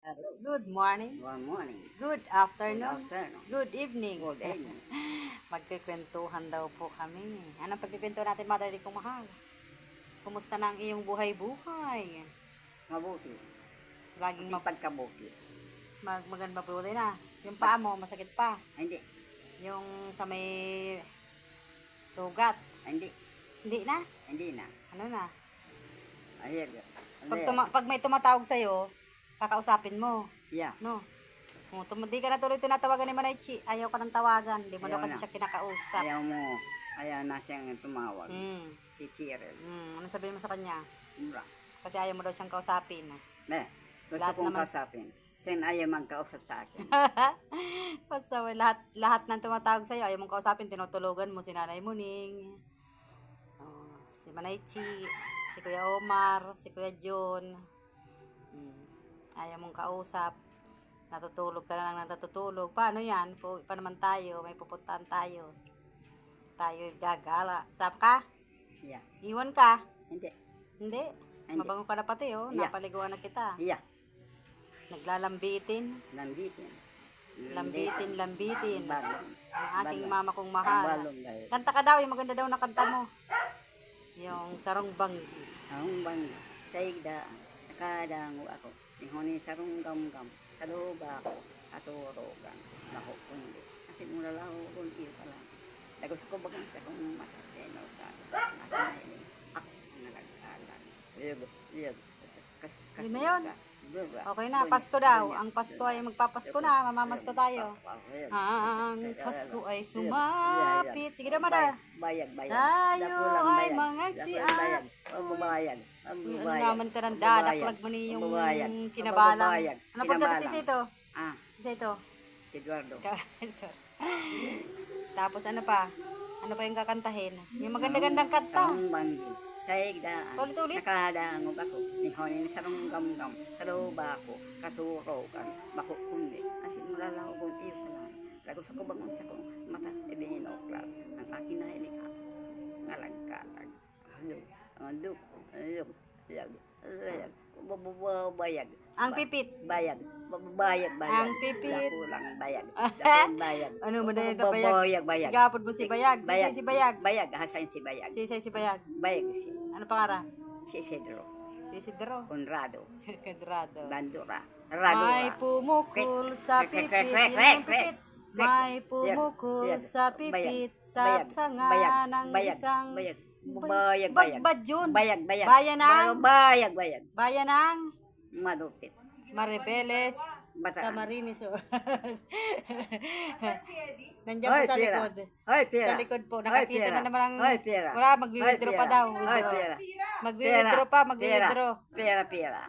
Good morning, Good morning. good Good afternoon, afternoon. good evening. Good evening. Magkikwentuhan daw po kami. Anong pagkikwento natin, Mother Di kong mahal? Kumusta na ang iyong buhay-buhay? Mabuti. Laging Hindi pagkabuti. maganda mabuti na. Yung paa mo, masakit pa. Hindi. Yung sa may sugat. Hindi. Hindi na? Hindi na. Ano na? Ayan. Pag may tumatawag sa'yo, kakausapin mo. Yeah. No? Kung di ka na tuloy tinatawagan ni Manaychi, ayaw ka ng tawagan. Di mo daw Ayaw kasi na. siya kinakausap. Ayaw mo. Ayaw na siyang tumawag. Si Kirel. Anong sabihin mo sa kanya? Mura. Kasi ayaw mo daw siyang kausapin. Gusto Lahat kong naman- kausapin. Sen ayaw magkausap sa akin. Basta lahat ng tumatawag sa'yo, ayaw mong kausapin, tinutulugan mo si Nanay Muning, si Manaychi, si Kuya Omar, si Kuya John. Ayaw mong kausap. Natutulog ka na lang natutulog. Paano yan? Pa naman tayo, may pupuntahan tayo. Tayo gagala. Sap ka? Yeah. Iwan ka? Hindi. Hindi. Hindi. Mabango ka na pati, oh. Yeah. Napaliguan na kita. Yeah. Naglalambitin. Lambitin. Lambitin. Balong. Ang aking mama kong mahal. Balong dahil. Kanta ka daw, yung maganda daw na kanta mo. Yung Sarong Banggi. Ang bang sa igda. Nakadango ako. Nihoni sarong gam-gam. Kaluba ako. Katurogan. Lako kundi. Kasi mula lang ako kundi pa lang. Lagos ko bagang sa kong matateno sa akin. Ako nalagkalan. Yun. Yun na yun. Okay na, Pasko daw. Ang Pasko ay magpapasko na. Mamamasko tayo. Ang Pasko ay sumapit. Sige na, Mada. Bayag. Tayo ay mga siya. Bayag. Ano naman ka ng dadaklag mo ni yung kinabalang. Ano pagkata si Sito? Si Sito. Eduardo. Tapos ano pa? Ano pa yung kakantahin? Yung maganda-gandang kanta. Ang banggi. Sa igdaan. Ulit-ulit. Nakadangog ako. Nihonin sarong gam-gam. Kaluba ako. Katurogan. Bako kundi. Kasi mula lang ako kung iyo ka lang. Lagos ako bangon sa kong mata. Ibinoklat. Ang aking nahiling ako. Nalagkatag. Alug. Bayag. Ang pipit. Bayag. Ang pipit. Dakulang bayag. Bayag. Ano mo dahil ka bayag? Bayag. Gapod mo si Bayag. Si Bayag. Bayag. Hasan si Bayag. Si Bayag. Bayag si. Ano pangalan? Si Isidro. Si Isidro. Conrado. Kadrado. Bandura. May Radura. pumukul sa pipit. Yun ang pipit. May pumukul sa pipit. Sa sanga ng isang... Bayag. Bagbad yun. Bayag. Bayan ng... Bayag. Bayan ng... Malupit. Maribeles. Bataan. Camarines. Nandiyan po sa pera. likod. Hoy, pera. Sa likod po. Hoy, Nakakita pera. na naman ang... Hoy, pera. Wala, magwi-withdraw Hoy, pa daw. Hoy, pera. Magwi-withdraw pa, magwi-withdraw. Pera.